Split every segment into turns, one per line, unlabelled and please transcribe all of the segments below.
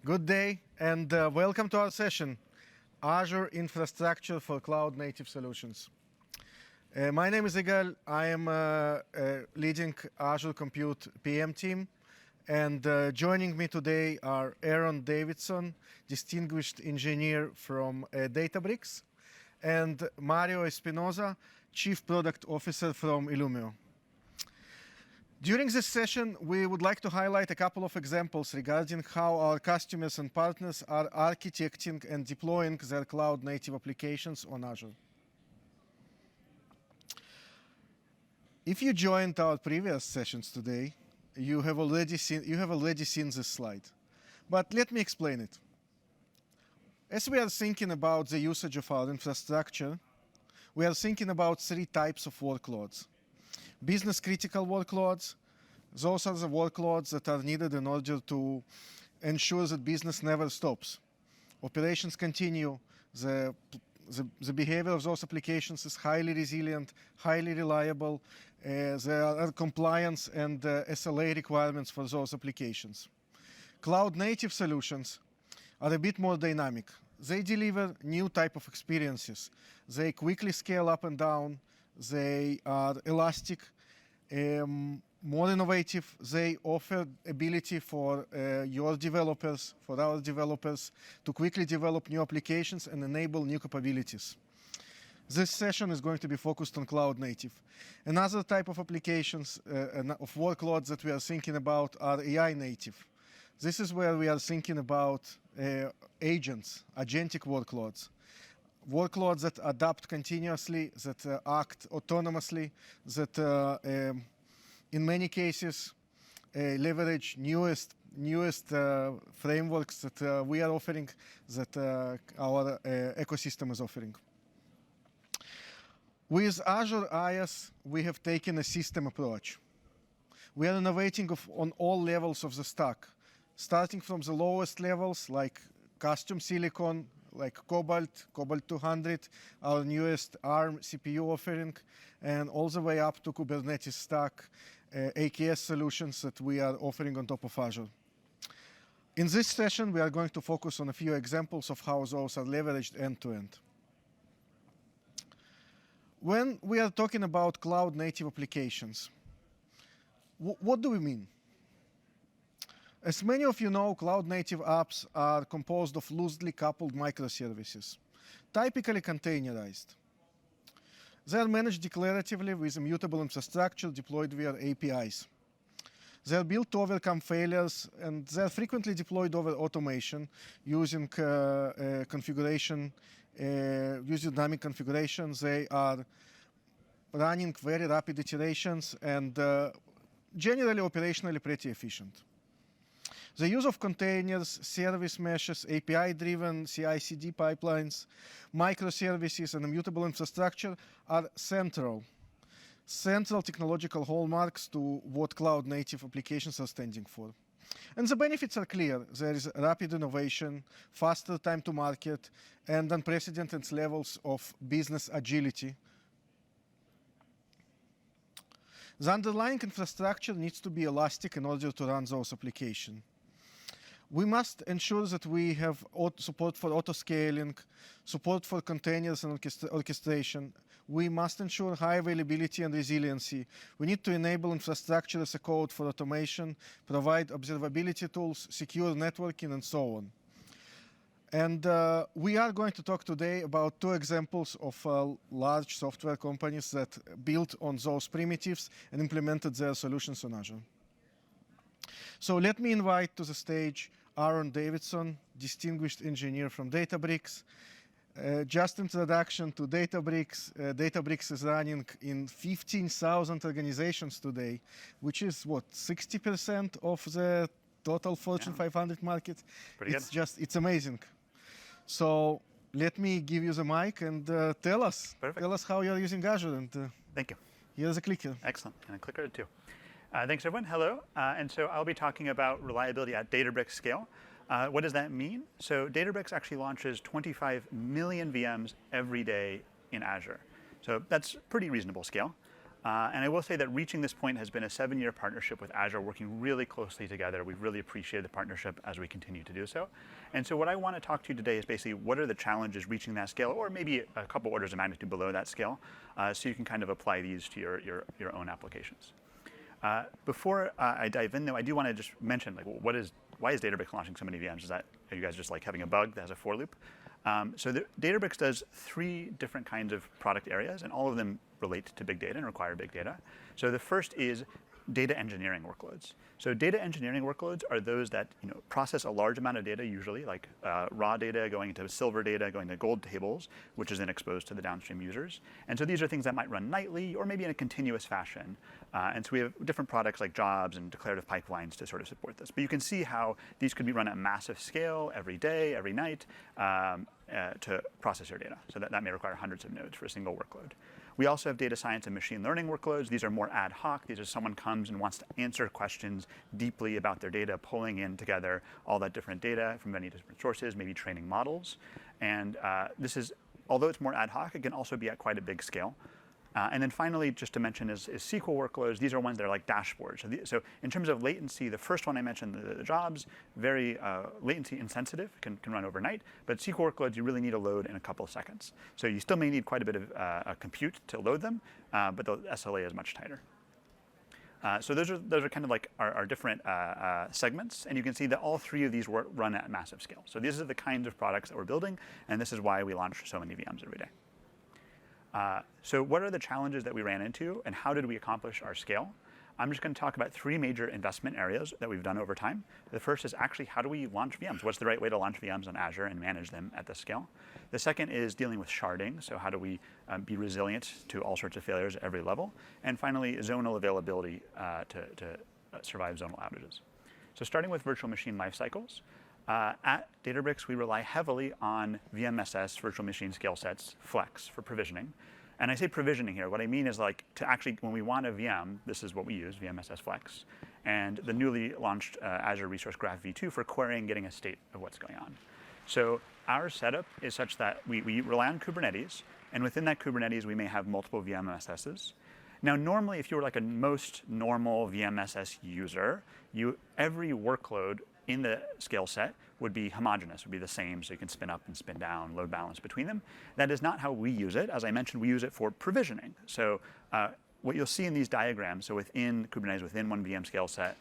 Good day, and welcome to our session, Azure Infrastructure for Cloud Native Solutions. My name is Igal. I am leading Azure Compute PM team, and joining me today are Aaron Davidson, Distinguished Engineer from Databricks, and Mario Espinoza, Chief Product Officer from Illumia. During this session, we would like to highlight a couple of examples regarding how our customers and partners are architecting and deploying their cloud-native applications on Azure. If you joined our previous sessions today, you have already seen this slide. But let me explain it. As we are thinking about the usage of our infrastructure, we are thinking about three types of workloads. Business-critical workloads, those are the workloads that are needed in order to ensure that business never stops. Operations continue, the behavior of those applications is highly resilient, highly reliable, there are compliance and SLA requirements for those applications. Cloud-native solutions are a bit more dynamic. They deliver new type of experiences. They quickly scale up and down. They are elastic, more innovative. They offer ability for your developers, for our developers, to quickly develop new applications and enable new capabilities. This session is going to be focused on cloud native. Another type of applications, of workloads that we are thinking about are AI native. This is where we are thinking about agents, agentic workloads. Workloads that adapt continuously, that act autonomously, that in many cases leverage newest frameworks that we are offering, that our ecosystem is offering. With Azure IaaS, we have taken a system approach. We are innovating on all levels of the stack, starting from the lowest levels like custom silicon, like Cobalt 200, our newest ARM CPU offering, and all the way up to Kubernetes stack, AKS solutions that we are offering on top of Azure. In this session, we are going to focus on a few examples of how those are leveraged end-to-end. When we are talking about cloud-native applications, what do we mean? As many of you know, cloud-native apps are composed of loosely coupled microservices, typically containerized. They are managed declaratively with immutable infrastructure deployed via APIs. They are built to overcome failures, and they are frequently deployed over automation using configuration, using dynamic configurations. They are running very rapid iterations and generally operationally pretty efficient. The use of containers, service meshes, API-driven CI/CD pipelines, microservices, and immutable infrastructure are central technological hallmarks to what cloud-native applications are standing for. And the benefits are clear. There is rapid innovation, faster time to market, and unprecedented levels of business agility. The underlying infrastructure needs to be elastic in order to run those applications. We must ensure that we have support for auto-scaling, support for containers and orchestration. We must ensure high availability and resiliency. We need to enable infrastructure as a code for automation, provide observability tools, secure networking, and so on. And we are going to talk today about two examples of large software companies that built on those primitives and implemented their solutions on Azure. So let me invite to the stage Aaron Davidson, Distinguished Engineer from Databricks. Just introduction to Databricks. Databricks is running in 15,000 organizations today, which is what, 60% of the total Fortune 500 market?
Pretty good.
It's amazing. So let me give you the mic and tell us how you're using Azure. And
thank you.
Here's a clicker.
Excellent, and a clicker too. Thanks everyone, hello. And so I'll be talking about reliability at Databricks scale. What does that mean? So Databricks actually launches 25 million VMs every day in Azure. So that's pretty reasonable scale. And I will say that reaching this point has been a 7-year partnership with Azure, working really closely together. We've really appreciated the partnership as we continue to do so. And so what I want to talk to you today is basically what are the challenges reaching that scale, or maybe a couple orders of magnitude below that scale, so you can kind of apply these to your own applications. Before I dive in, though, I do want to just mention, like, why is Databricks launching so many VMs? Are you guys just like having a bug that has a for loop? So Databricks does 3 different kinds of product areas, and all of them relate to big data and require big data. So the first is data engineering workloads. So data engineering workloads are those that process a large amount of data, usually like raw data going into silver data, going to gold tables, which is then exposed to the downstream users. And so these are things that might run nightly or maybe in a continuous fashion. And so we have different products like jobs and declarative pipelines to sort of support this. But you can see how these could be run at massive scale every day, every night to process your data. So that may require hundreds of nodes for a single workload. We also have data science and machine learning workloads. These are more ad hoc. These are someone comes and wants to answer questions deeply about their data, pulling in together all that different data from many different sources, maybe training models. And this is, although it's more ad hoc, it can also be at quite a big scale. And then finally, just to mention is SQL workloads. These are ones that are like dashboards. So in terms of latency, the first one I mentioned, the jobs, very latency insensitive, can run overnight. But SQL workloads, you really need to load in a couple of seconds. So you still may need quite a bit of compute to load them, but the SLA is much tighter. So those are kind of like our different segments. And you can see that all 3 of these run at massive scale. So these are the kinds of products that we're building. And this is why we launch so many VMs every day. So what are the challenges that we ran into, and how did we accomplish our scale? I'm just going to talk about 3 major investment areas that we've done over time. The first is actually how do we launch VMs? What's the right way to launch VMs on Azure and manage them at this scale? The second is dealing with sharding. So how do we be resilient to all sorts of failures at every level? And finally, zonal availability to survive zonal outages. So starting with virtual machine lifecycles. At Databricks, we rely heavily on VMSS, virtual machine scale sets, Flex, for provisioning. And I say provisioning here. What I mean is, like, to actually, when we want a VM, this is what we use, VMSS Flex, and the newly launched Azure Resource Graph v2 for querying, getting a state of what's going on. So our setup is such that we rely on Kubernetes, and within that Kubernetes, we may have multiple VMSSs. Now, normally, if you were like a most normal VMSS user, every workload in the scale set would be homogeneous, would be the same, so you can spin up and spin down, load balance between them. That is not how we use it. As I mentioned, we use it for provisioning. So what you'll see in these diagrams, so within Kubernetes, within one VM scale set,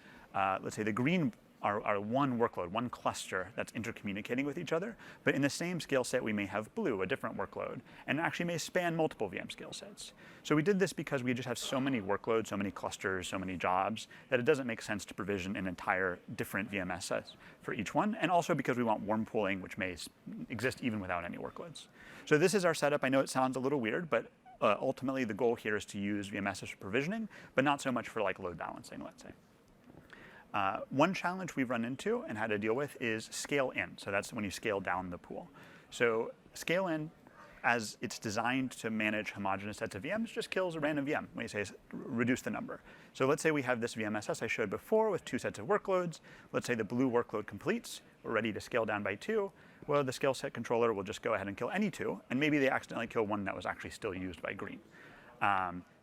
let's say the green are one workload, one cluster that's intercommunicating with each other. But in the same scale set, we may have blue, a different workload, and it actually may span multiple VM scale sets. So we did this because we just have so many workloads, so many clusters, so many jobs, that it doesn't make sense to provision an entire different VMSS for each one, and also because we want warm pooling, which may exist even without any workloads. So this is our setup. I know it sounds a little weird, but ultimately the goal here is to use VMSS for provisioning, but not so much for like load balancing, let's say. One challenge we've run into and had to deal with is scale in. So that's when you scale down the pool. So scale in, as it's designed to manage homogeneous sets of VMs, just kills a random VM when you say reduce the number. So let's say we have this VMSS I showed before with 2 sets of workloads. Let's say the blue workload completes. We're ready to scale down by 2. Well, the scale set controller will just go ahead and kill any 2, and maybe they accidentally kill one that was actually still used by green.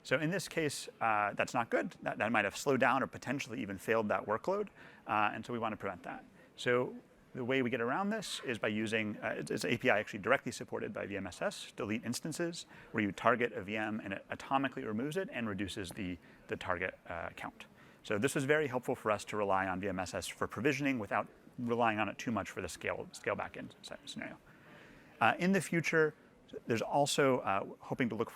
So in this case, that's not good. That might have slowed down or potentially even failed that workload, and so we want to prevent that. So the way we get around this is by using, it's an API actually directly supported by VMSS, delete instances, where you target a VM and it atomically removes it and reduces the target count. So this was very helpful for us to rely on VMSS for provisioning without relying on it too much for the scale back-end scenario. In the future, there's also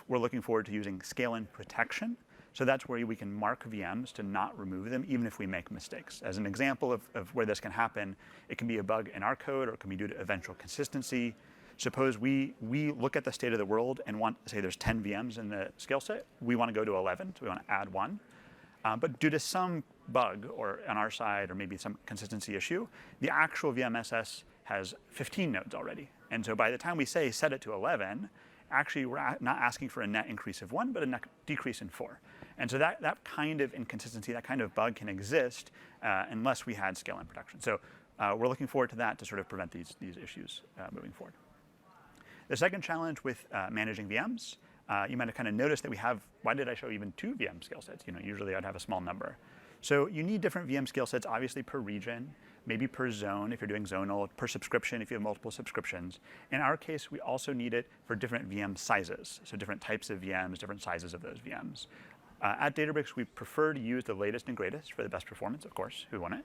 we're looking forward to using scale-in protection. So that's where we can mark VMs to not remove them, even if we make mistakes. As an example of where this can happen, it can be a bug in our code, or it can be due to eventual consistency. Suppose we look at the state of the world and want to say there's 10 VMs in the scale set. We want to go to 11, so we want to add 1. But due to some bug or on our side, or maybe some consistency issue, the actual VMSS has 15 nodes already. And so by the time we say set it to 11, actually we're not asking for a net increase of 1, but a net decrease in 4. And so that kind of inconsistency, that kind of bug can exist unless we had scale-in protection. So we're looking forward to that to sort of prevent these issues moving forward. The second challenge with managing VMs you might have kind of noticed that we have, why did I show even 2 VM scale sets? Usually I'd have a small number. So you need different VM scale sets, obviously per region, maybe per zone if you're doing zonal, per subscription if you have multiple subscriptions. In our case, we also need it for different VM sizes, so different types of VMs, different sizes of those VMs. At Databricks, we prefer to use the latest and greatest for the best performance, of course, who want it.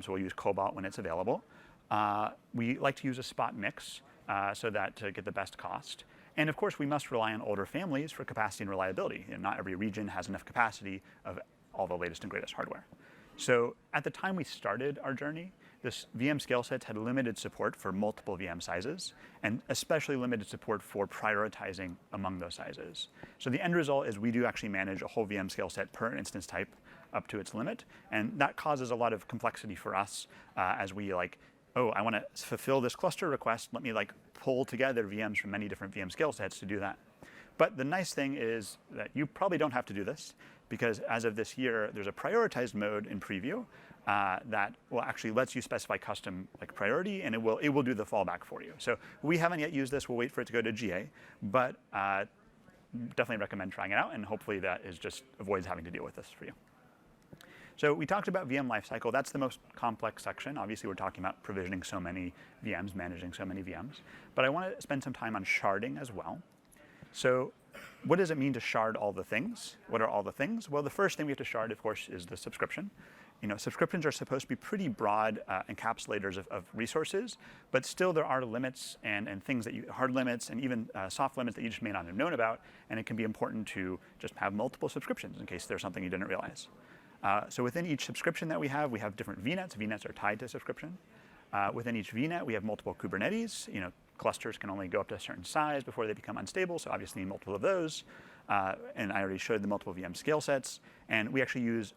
So we'll use 𝗬𝗁 when it's available. We like to use a spot mix so that to get the best cost. And of course, we must rely on older families for capacity and reliability. Not every region has enough capacity of all the latest and greatest hardware. So at the time we started our journey, this VM scale sets had limited support for multiple VM sizes, and especially limited support for prioritizing among those sizes. So the end result is we do actually manage a whole VM scale set per instance type up to its limit, and that causes a lot of complexity for us as we oh, I want to fulfill this cluster request, let me pull together VMs from many different VM scale sets to do that. But the nice thing is that you probably don't have to do this, because as of this year, there's a prioritized mode in preview that will actually lets you specify custom priority, and it will do the fallback for you. So we haven't yet used this. We'll wait for it to go to GA, but definitely recommend trying it out, and hopefully that just avoids having to deal with this for you. So we talked about VM lifecycle. That's the most complex section. Obviously, we're talking about provisioning so many VMs, managing so many VMs. But I want to spend some time on sharding as well. So what does it mean to shard all the things? What are all the things? Well, the first thing we have to shard, of course, is the subscription. Subscriptions are supposed to be pretty broad encapsulators of resources, but still there are limits and things that hard limits and even soft limits that you just may not have known about, and it can be important to just have multiple subscriptions in case there's something you didn't realize. So within each subscription that we have different VNets. VNets are tied to subscription. Within each VNet, we have multiple Kubernetes. Clusters can only go up to a certain size before they become unstable, so obviously multiple of those. And I already showed the multiple VM scale sets. And we actually use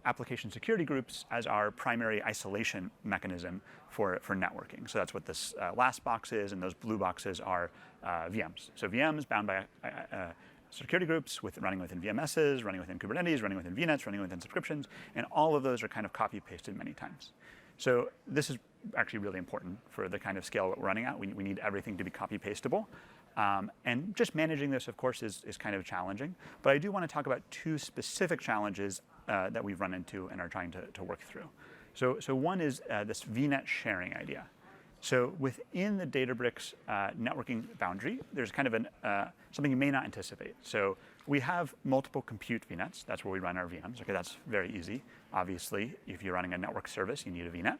application security groups as our primary isolation mechanism for networking. So that's what this last box is, and those blue boxes are VMs. So VMs bound by security groups running within VMSs, running within Kubernetes, running within VNets, running within subscriptions, and all of those are kind of copy-pasted many times. So this is actually really important for the kind of scale that we're running at. We need everything to be copy-pastable. And just managing this, of course, is kind of challenging. But I do want to talk about 2 specific challenges that we've run into and are trying to work through. So one is this VNet sharing idea. So within the Databricks networking boundary, there's kind of something you may not anticipate. So we have multiple compute VNets. That's where we run our VMs. Okay, that's very easy. Obviously, if you're running a network service, you need a VNet.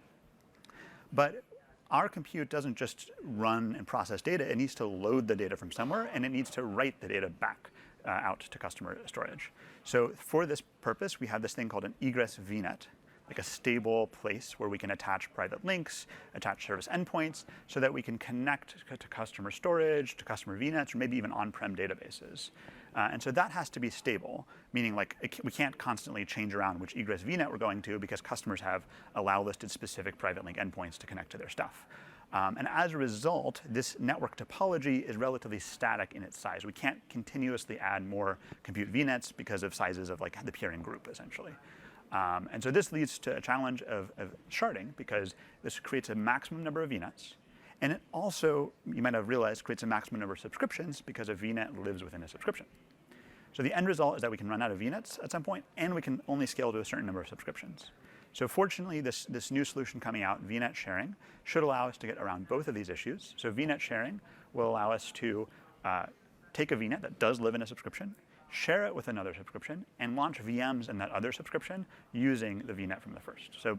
But our compute doesn't just run and process data. It needs to load the data from somewhere, and it needs to write the data back out to customer storage. So for this purpose, we have this thing called an egress VNet, like a stable place where we can attach private links, attach service endpoints, so that we can connect to customer storage, to customer VNets, or maybe even on-prem databases. And so that has to be stable, meaning we can't constantly change around which egress VNet we're going to, because customers have allow listed specific private link endpoints to connect to their stuff. And as a result, this network topology is relatively static in its size. We can't continuously add more compute VNets because of sizes of the peering group, essentially. And so this leads to a challenge of sharding, because this creates a maximum number of VNets. And it also, you might have realized, creates a maximum number of subscriptions, because a VNet lives within a subscription. So the end result is that we can run out of VNets at some point, and we can only scale to a certain number of subscriptions. So fortunately, this new solution coming out, VNet sharing, should allow us to get around both of these issues. So VNet sharing will allow us to take a VNet that does live in a subscription, share it with another subscription, and launch VMs in that other subscription using the VNet from the first. So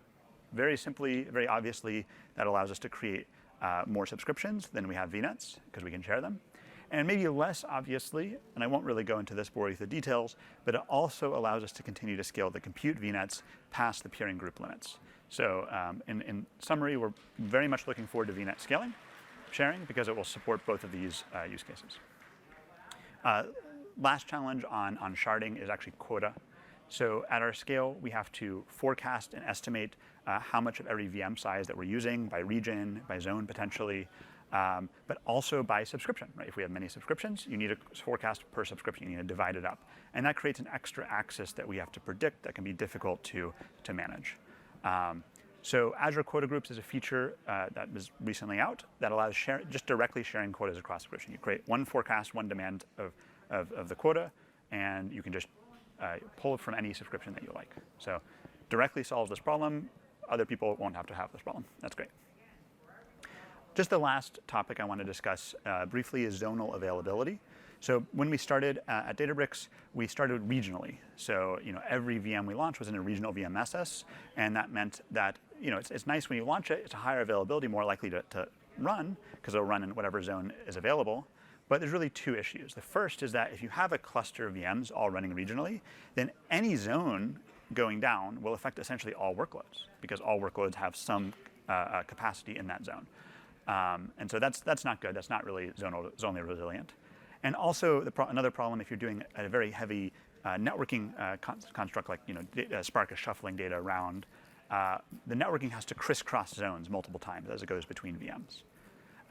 very simply, very obviously, that allows us to create more subscriptions than we have VNets, because we can share them. And maybe less obviously, and I won't really go into this, bore you with the details, but it also allows us to continue to scale the compute VNets past the peering group limits. So in summary, we're very much looking forward to VNet scaling, sharing, because it will support both of these use cases. Last challenge on sharding is actually quota. So at our scale, we have to forecast and estimate how much of every VM size that we're using by region, by zone potentially, but also by subscription, right? If we have many subscriptions, you need a forecast per subscription. You need to divide it up. And that creates an extra axis that we have to predict that can be difficult to manage. So Azure Quota Groups is a feature that was recently out that allows just directly sharing quotas across subscription. You create one forecast, one demand of of the quota, and you can just pull it from any subscription that you like. So directly solves this problem. Other people won't have to have this problem. That's great. Just the last topic I want to discuss briefly is zonal availability. So when we started at Databricks, we started regionally. So every VM we launched was in a regional VMSS, and that meant that it's nice when you launch it, it's a higher availability, more likely to run, because it'll run in whatever zone is available. But there's really two issues. The first is that if you have a cluster of VMs all running regionally, then any zone going down will affect essentially all workloads, because all workloads have some capacity in that zone. And so that's not good. That's not really zonally resilient. And also another problem if you're doing a very heavy networking construct like Spark is shuffling data around, the networking has to crisscross zones multiple times as it goes between VMs.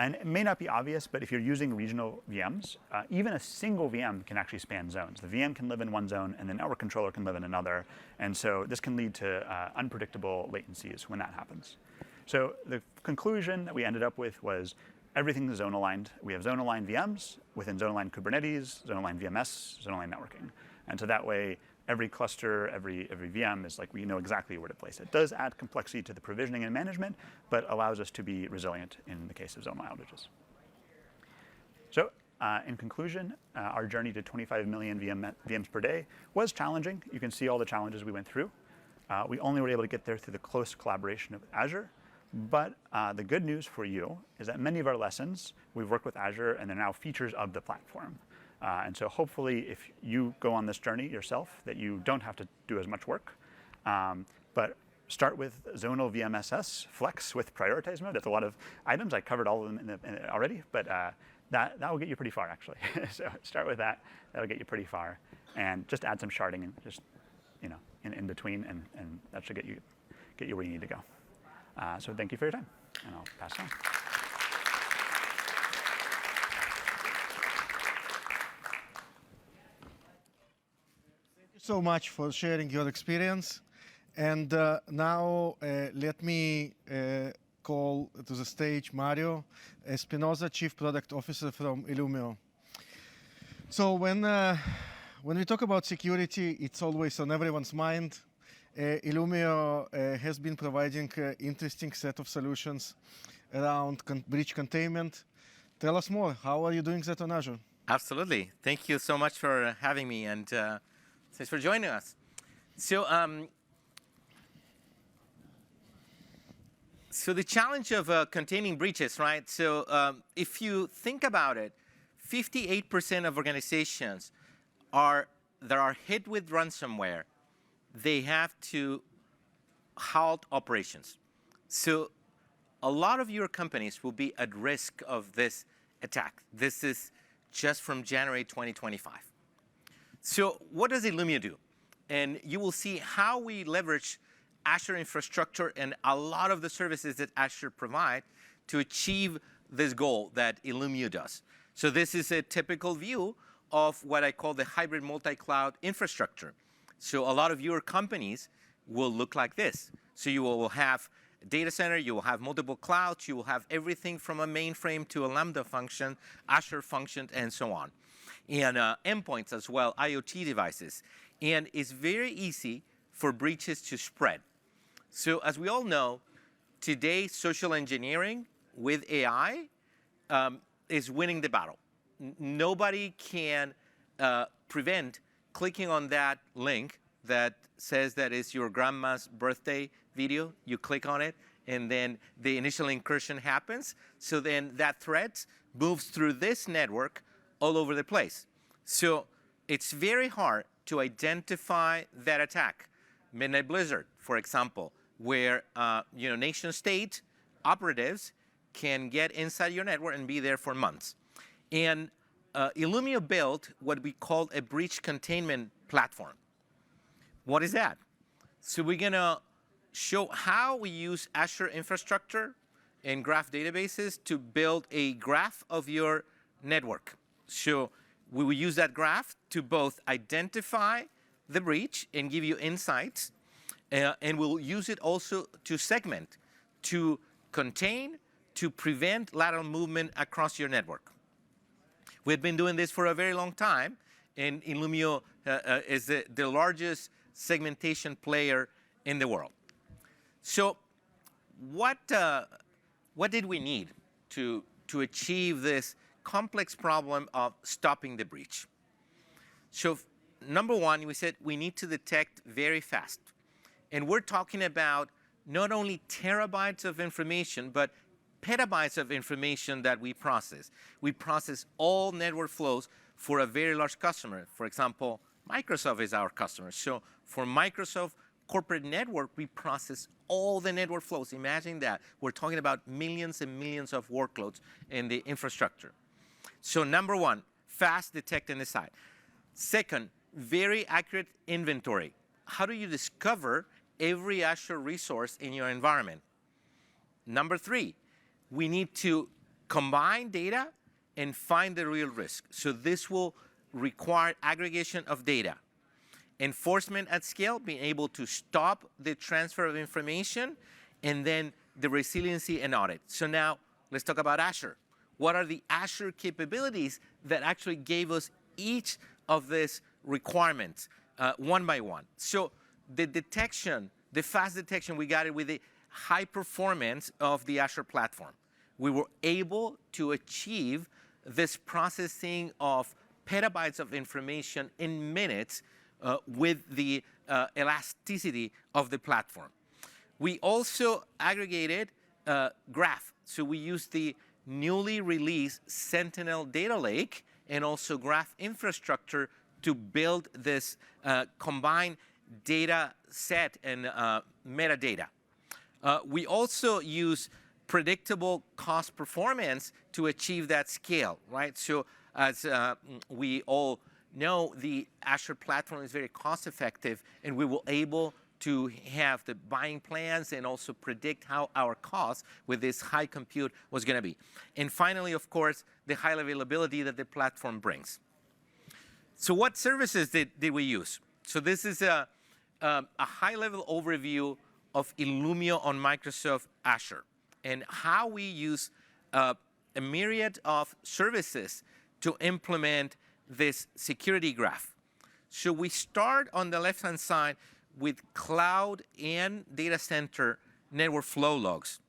And it may not be obvious, but if you're using regional VMs, even a single VM can actually span zones. The VM can live in one zone, and the network controller can live in another. And so this can lead to unpredictable latencies when that happens. So the conclusion that we ended up with was everything is zone aligned. We have zone aligned VMs within zone aligned Kubernetes, zone aligned VMS, zone aligned networking. And so that way, every cluster, every VM is like we know exactly where to place it. It does add complexity to the provisioning and management, but allows us to be resilient in the case of zonal outages. So in conclusion, our journey to 25 million VMs per day was challenging. You can see all the challenges we went through. We only were able to get there through the close collaboration of Azure. But the good news for you is that many of our lessons, we've worked with Azure, and they're now features of the platform. And so hopefully, if you go on this journey yourself, that you don't have to do as much work. But start with zonal VMSS, flex with prioritize mode. That's a lot of items. I covered all of them already, but that will get you pretty far, actually. So start with that. That'll get you pretty far. And just add some sharding and just in between, and that should get you where you need to go. So thank you for your time, and I'll pass it on.
Thank you so much for sharing your experience. And now let me call to the stage Mario Espinoza, Chief Product Officer from Illumia. So when we talk about security, it's always on everyone's mind. Illumia has been providing an interesting set of solutions around breach containment. Tell us more. How are you doing that on Azure?
Absolutely. Thank you so much for having me, and thanks for joining us. So, the challenge of containing breaches, right? So if you think about it, 58% of organizations that are hit with ransomware, they have to halt operations. So a lot of your companies will be at risk of this attack. This is just from January 2025. So what does Illumia do? And you will see how we leverage Azure infrastructure and a lot of the services that Azure provide to achieve this goal that Illumia does. So this is a typical view of what I call the hybrid multi-cloud infrastructure. So a lot of your companies will look like this. So you will have a data center, you will have multiple clouds, you will have everything from a mainframe to a Lambda function, Azure function, and so on. And endpoints as well, IoT devices. And it's very easy for breaches to spread. So as we all know, today social engineering with AI is winning the battle. Nobody can prevent clicking on that link that says that it's your grandma's birthday video. You click on it, and then the initial incursion happens. So then that threat moves through this network all over the place. So it's very hard to identify that attack. Midnight Blizzard, for example, where nation-state operatives can get inside your network and be there for months. And Illumia built what we call a breach containment platform. What is that? So we're going to show how we use Azure infrastructure and graph databases to build a graph of your network. So we will use that graph to both identify the breach and give you insights, and we'll use it also to segment, to contain, to prevent lateral movement across your network. We've been doing this for a very long time, and Illumia is the largest segmentation player in the world. So what did we need to achieve this complex problem of stopping the breach? So number one, we said we need to detect very fast. And we're talking about not only terabytes of information, but petabytes of information that we process. We process all network flows for a very large customer. For example, Microsoft is our customer. So for Microsoft corporate network, we process all the network flows. Imagine that. We're talking about millions and millions of workloads in the infrastructure. So number one, fast detect and decide. Second, very accurate inventory. How do you discover every Azure resource in your environment? Number three, we need to combine data and find the real risk. So this will require aggregation of data. Enforcement at scale, being able to stop the transfer of information, and then the resiliency and audit. So now let's talk about Azure. What are the Azure capabilities that actually gave us each of these requirements one by one? So the detection, the fast detection, we got it with the high performance of the Azure platform. We were able to achieve this processing of petabytes of information in minutes with the elasticity of the platform. We also aggregated graph. So we used the newly released Sentinel Data Lake and also graph infrastructure to build this combined data set and metadata. We also use predictable cost performance to achieve that scale, right? So as we all know, the Azure platform is very cost effective, and we were able to have the buying plans and also predict how our costs with this high compute was going to be. And finally, of course, the high availability that the platform brings. So what services did we use? So this is a high-level overview of Illumia on Microsoft Azure and how we use a myriad of services to implement this security graph. So we start on the left-hand side with cloud and data center network flow logs.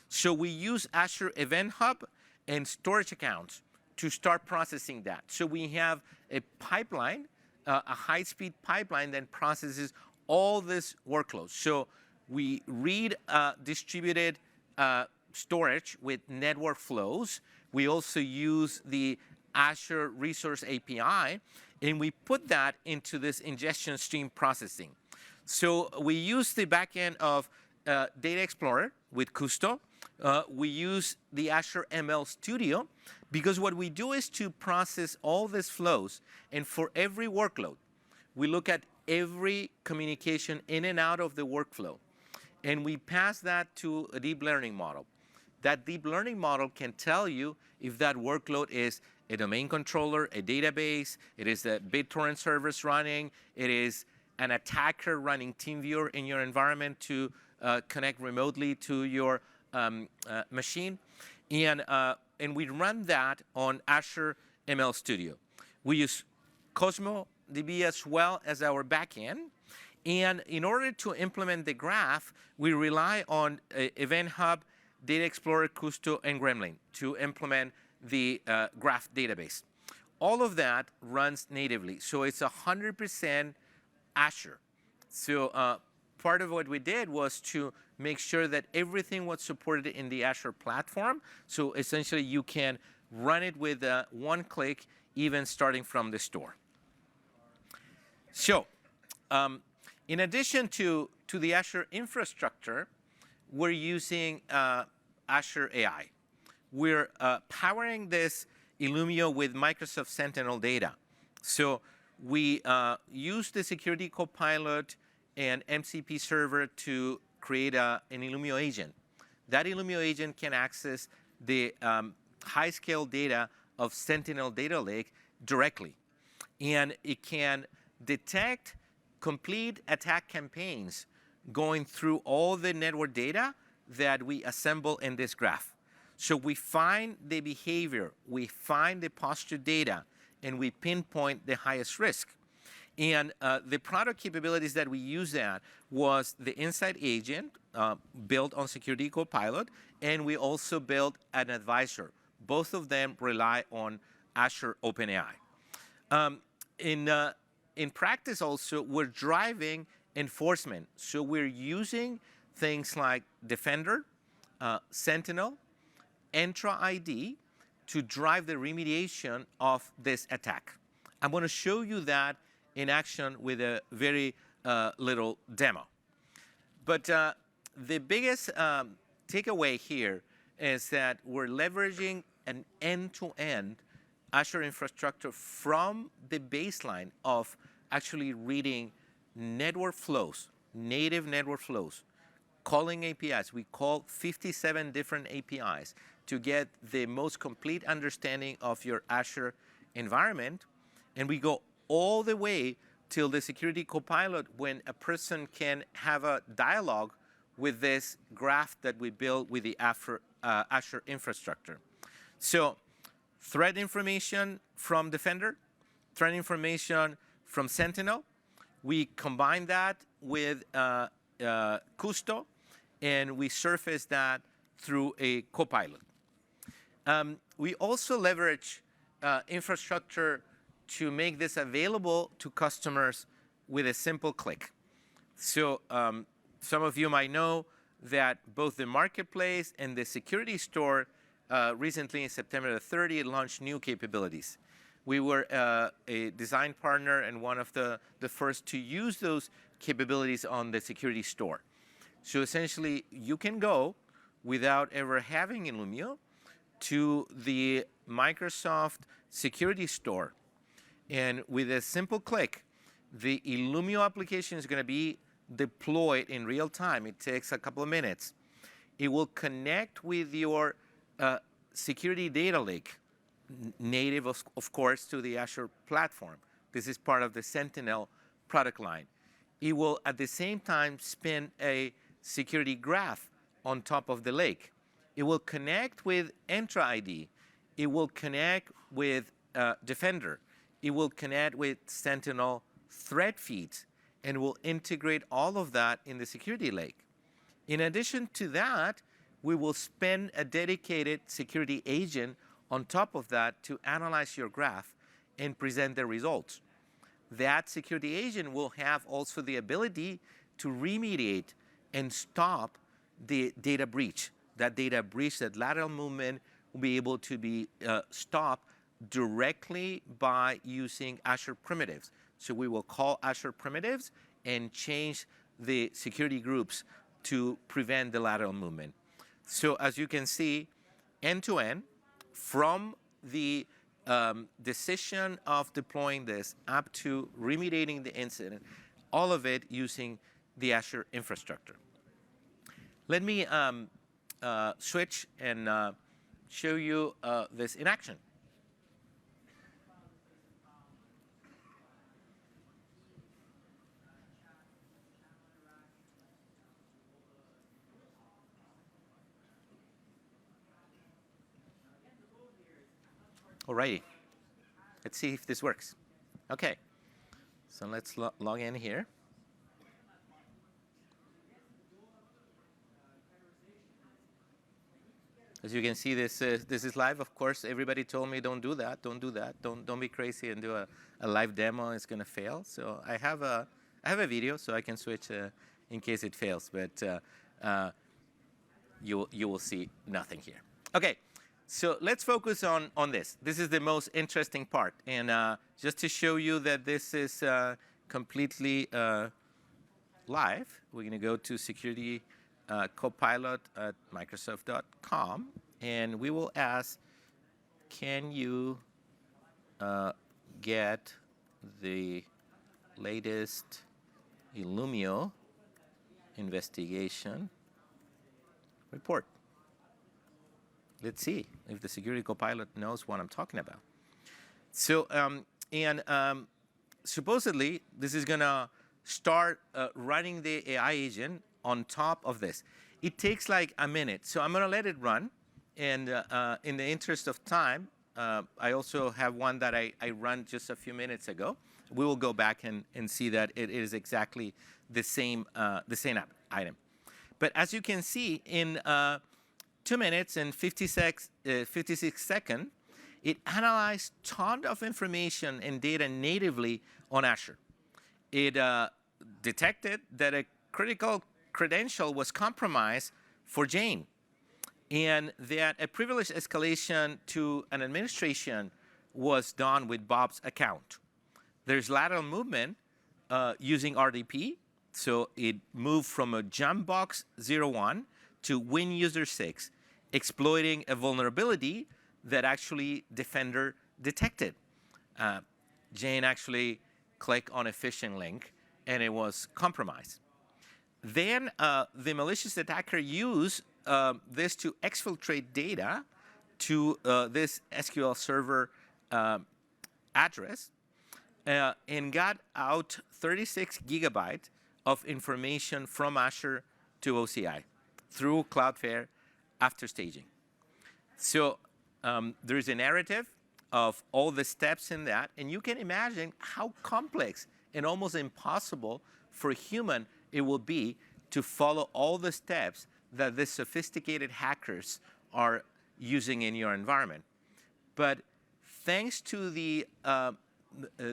So we use Azure Event Hub and storage accounts to start processing that. So we have a pipeline, a high-speed pipeline that processes all these workloads. So we read distributed storage with network flows. We also use the Azure Resource API, and we put that into this ingestion stream processing. So we use the backend of Data Explorer with Kusto. We use the Azure ML Studio, because what we do is to process all these flows, and for every workload, we look at every communication in and out of the workflow, and we pass that to a deep learning model. That deep learning model can tell you if that workload is a domain controller, a database, it is a BitTorrent service running, it is an attacker running TeamViewer in your environment to connect remotely to your machine. And we run that on Azure ML Studio. We use CosmoDB as well as our backend. And in order to implement the graph, we rely on Event Hub, Data Explorer, Kusto, and Gremlin to implement the graph database. All of that runs natively. So it's 100% Azure. So part of what we did was to make sure that everything was supported in the Azure platform. So essentially, you can run it with one click, even starting from the store. So in addition to the Azure infrastructure, we're using Azure AI. We're powering this Illumia with Microsoft Sentinel data. So we use the Security Copilot and MCP server to create an Illumia agent. That Illumia agent can access the high-scale data of Sentinel Data Lake directly. And it can detect complete attack campaigns going through all the network data that we assemble in this graph. So we find the behavior, we find the posture data, and we pinpoint the highest risk. And the product capabilities that we used at was the Insight Agent built on Security Copilot, and we also built an advisor. Both of them rely on Azure OpenAI. In practice also, we're driving enforcement. So we're using things like Defender, Sentinel, Entra ID to drive the remediation of this attack. I'm going to show you that in action with a very little demo. But the biggest takeaway here is that we're leveraging an end-to-end Azure infrastructure from the baseline of actually reading network flows, native network flows, calling APIs. We call 57 different APIs to get the most complete understanding of your Azure environment. And we go all the way till the Security Copilot when a person can have a dialogue with this graph that we built with the Azure infrastructure. So threat information from Defender, threat information from Sentinel. We combine that with Custo, and we surface that through a Copilot. We also leverage infrastructure to make this available to customers with a simple click. So some of you might know that both the marketplace and the security store recently in September the 30th launched new capabilities. We were a design partner and one of the first to use those capabilities on the security store. So essentially, you can go without ever having Illumia to the Microsoft security store. And with a simple click, the Illumia application is going to be deployed in real time. It takes a couple of minutes. It will connect with your security data lake, native, of course, to the Azure platform. This is part of the Sentinel product line. It will, at the same time, spin a security graph on top of the lake. It will connect with Entra ID. It will connect with Defender. It will connect with Sentinel threat feeds, and will integrate all of that in the security lake. In addition to that, we will spin a dedicated security agent on top of that to analyze your graph and present the results. That security agent will have also the ability to remediate and stop the data breach. That data breach, that lateral movement, will be able to be stopped directly by using Azure primitives. So we will call Azure primitives and change the security groups to prevent the lateral movement. So as you can see, end-to-end, from the decision of deploying this up to remediating the incident, all of it using the Azure infrastructure. Let me switch and show you this in action. Alrighty, let's see if this works. Okay, so let's log in here. As you can see, this is live. Of course, everybody told me don't do that, don't do that, don't be crazy and do a live demo. It's going to fail. So I have a video, so I can switch in case it fails. But you will see nothing here. Okay. So let's focus on this. This is the most interesting part. And just to show you that this is completely live, we're going to go to Security Copilot at Microsoft.com. And we will ask, can you get the latest Illumia investigation report? Let's see if the Security Copilot knows what I'm talking about. So, supposedly, this is going to start running the AI agent on top of this. It takes like a minute. So I'm going to let it run. And in the interest of time, I also have one that I ran just a few minutes ago. We will go back and see that it is exactly the same item. But as you can see, in 2 minutes and 56 seconds, it analyzed tons of information and data natively on Azure. It detected that a critical credential was compromised for Jane, and that a privilege escalation to an administration was done with Bob's account. There's lateral movement using RDP. So it moved from a jump box 01 to win user 6, exploiting a vulnerability that actually Defender detected. Jane actually clicked on a phishing link, and it was compromised. Then the malicious attacker used this to exfiltrate data to this SQL Server address and got out 36 gigabytes of information from Azure to OCI through Cloudflare after staging. So there's a narrative of all the steps in that, and you can imagine how complex and almost impossible for a human it will be to follow all the steps that the sophisticated hackers are using in your environment. But thanks to the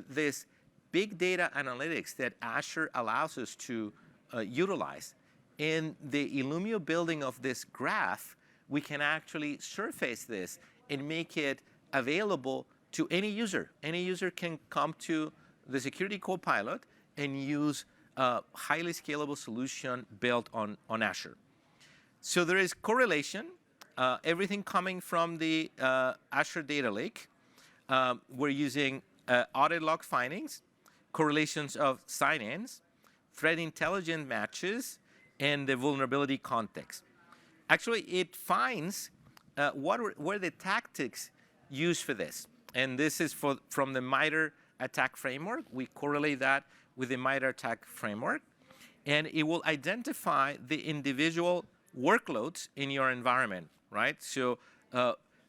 this big data analytics that Azure allows us to utilize, in the Illumia building of this graph, we can actually surface this and make it available to any user. Any user can come to the Security Copilot and use a highly scalable solution built on Azure. So there is correlation, everything coming from the Azure Data Lake. We're using audit log findings, correlations of sign-ins, threat intelligence matches, and the vulnerability context. Actually, it finds what were the tactics used for this. And this is from the MITRE attack framework. We correlate that with the MITRE attack framework. And it will identify the individual workloads in your environment, right? So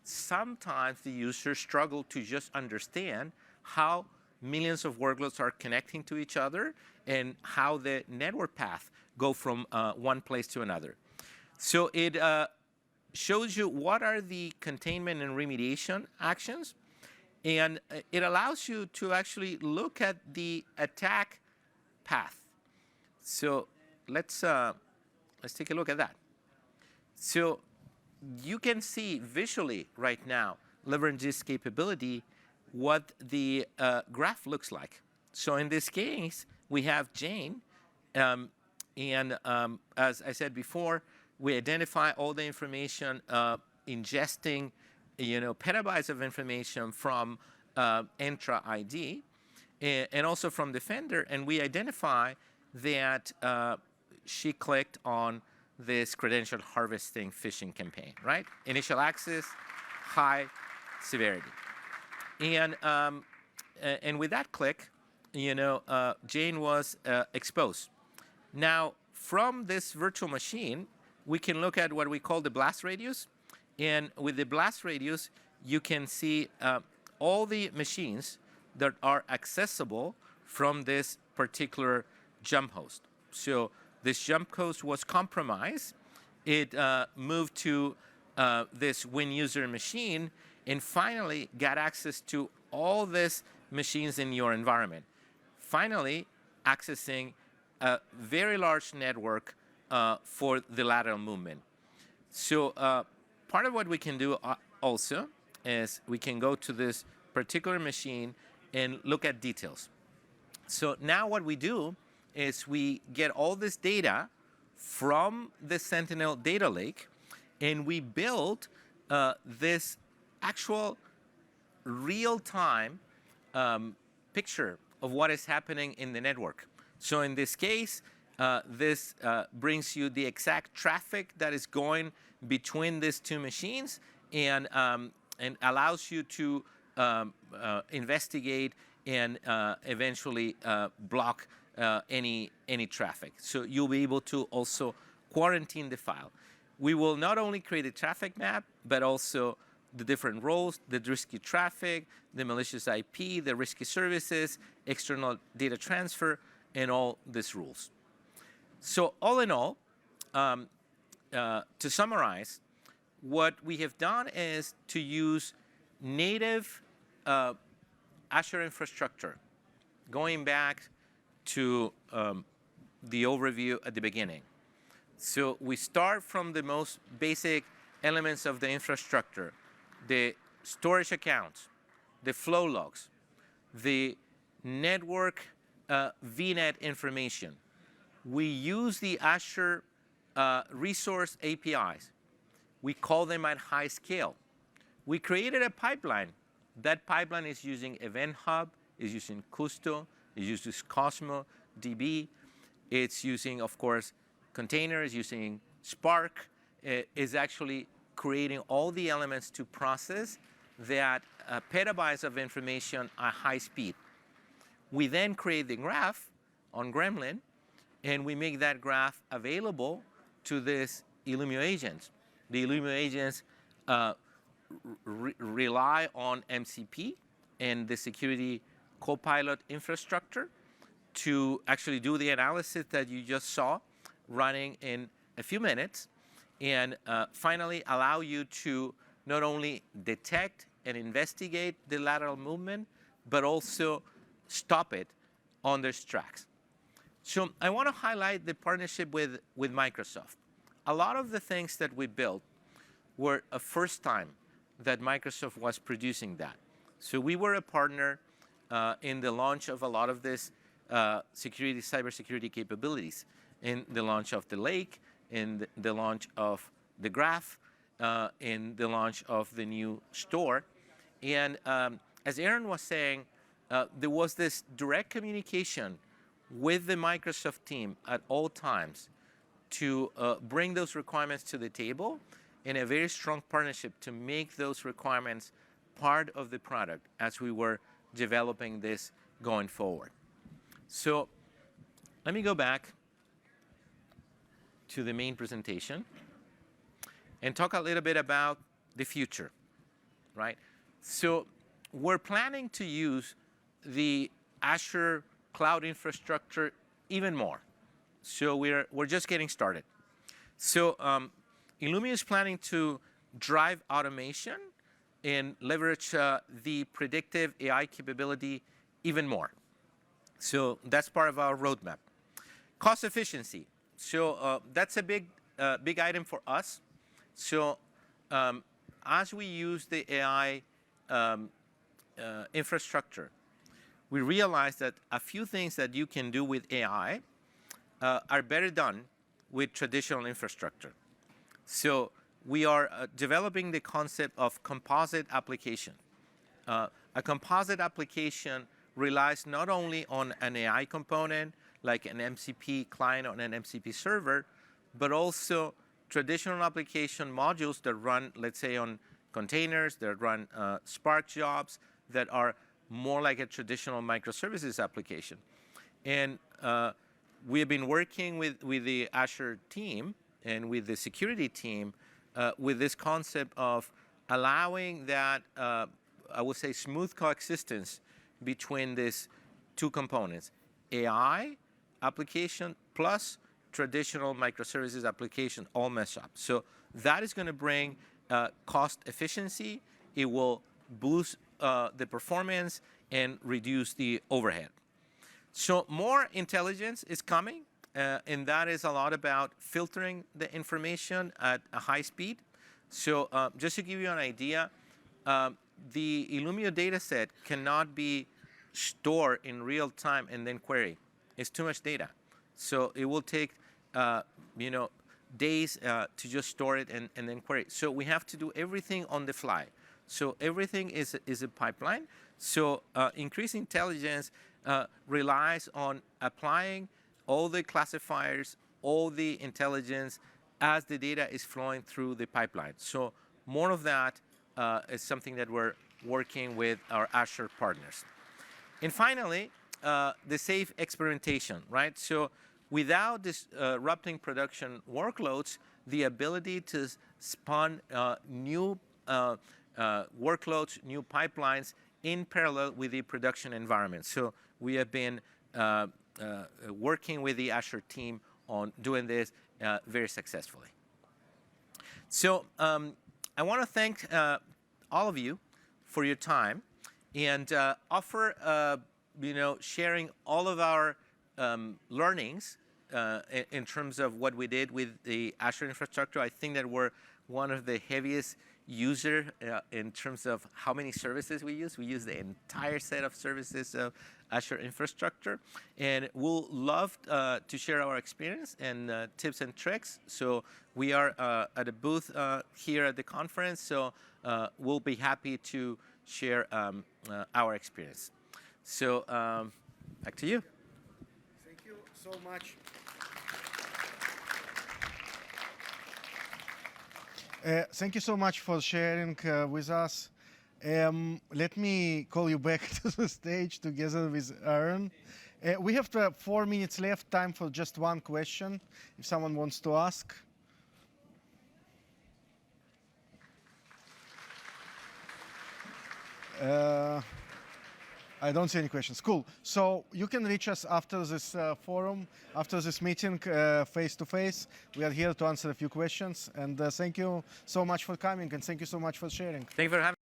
sometimes the users struggle to just understand how millions of workloads are connecting to each other and how the network path go from one place to another. So it shows you what are the containment and remediation actions, and it allows you to actually look at the attack path. So let's take a look at that. So you can see visually right now, leveraging this capability, what the graph looks like. So in this case, we have Jane, and as I said before, we identify all the information, ingesting, petabytes of information from Entra ID, and also from Defender, and we identify that she clicked on this credential harvesting phishing campaign, right? Initial access, high severity. And with that click, Jane was exposed. Now, from this virtual machine, we can look at what we call the blast radius. And with the blast radius, you can see all the machines that are accessible from this particular jump host. So this jump host was compromised. It moved to this win user machine, and finally got access to all these machines in your environment. Finally, accessing a very large network for the lateral movement. So part of what we can do also is we can go to this particular machine and look at details. So now what we do is we get all this data from the Sentinel data lake, and we build this actual real-time picture of what is happening in the network. So in this case, this brings you the exact traffic that is going between these two machines, and allows you to investigate and eventually block any traffic. So you'll be able to also quarantine the file. We will not only create a traffic map, but also the different roles, the risky traffic, the malicious IP, the risky services, external data transfer, and all these rules. So all in all, to summarize, what we have done is to use native Azure infrastructure, going back to the overview at the beginning. So we start from the most basic elements of the infrastructure, the storage accounts, the flow logs, the network VNet information. We use the Azure resource APIs. We call them at high scale. We created a pipeline. That pipeline is using Event Hub, is using Custo, it uses Cosmo DB. It's using, of course, containers, using Spark. It is actually creating all the elements to process that petabytes of information at high speed. We then create the graph on Gremlin, and we make that graph available to these Illumia agents. The Illumia agents rely on MCP and the security copilot infrastructure to actually do the analysis that you just saw running in a few minutes, and finally allow you to not only detect and investigate the lateral movement, but also stop it on their tracks. So I want to highlight the partnership with Microsoft. A lot of the things that we built were a first time that Microsoft was producing that. So we were a partner in the launch of a lot of this cybersecurity capabilities, in the launch of the Lake, in the launch of the Graph, in the launch of the new store. And as Aaron was saying, there was this direct communication with the Microsoft team at all times to bring those requirements to the table, and a very strong partnership to make those requirements part of the product as we were developing this going forward. So let me go back to the main presentation and talk a little bit about the future, right? So we're planning to use the Azure cloud infrastructure even more. So we're just getting started. So Illumia is planning to drive automation and leverage the predictive AI capability even more. So that's part of our roadmap. Cost efficiency. So that's a big item for us. So as we use the AI infrastructure, we realize that a few things that you can do with AI are better done with traditional infrastructure. So we are developing the concept of composite application. A composite application relies not only on an AI component, like an MCP client on an MCP server, but also traditional application modules that run, let's say, on containers, that run Spark jobs, that are more like a traditional microservices application. And we have been working with the Azure team and with the security team with this concept of allowing that, I would say, smooth coexistence between these two components, AI application plus traditional microservices application, all mesh up. So that is going to bring cost efficiency. It will boost the performance and reduce the overhead. So more intelligence is coming, and that is a lot about filtering the information at a high speed. So just to give you an idea, the Illumia data set cannot be stored in real time and then queried. It's too much data. So it will take days to just store it and then query it. So we have to do everything on the fly. So everything is a pipeline. So increased intelligence relies on applying all the classifiers, all the intelligence as the data is flowing through the pipeline. So more of that is something that we're working with our Azure partners. And finally, the safe experimentation, right? So without disrupting production workloads, the ability to spawn new workloads, new pipelines in parallel with the production environment. So we have been working with the Azure team on doing this very successfully. So I want to thank all of you for your time and offer, sharing all of our learnings in terms of what we did with the Azure infrastructure. I think that we're one of the heaviest user in terms of how many services we use. We use the entire set of services of Azure infrastructure. And we'll love to share our experience and tips and tricks. So we are at a booth here at the conference. So we'll be happy to share our experience. So back to you.
Thank you so much. Thank you so much for sharing with us. Let me call you back to the stage together with Aaron. We have 4 minutes left, time for just one question, if someone wants to ask. I don't see any questions. Cool. So you can reach us after this forum, after this meeting, face to face. We are here to answer a few questions. And thank you so much for coming, and thank you so much for sharing.
Thank you for having me.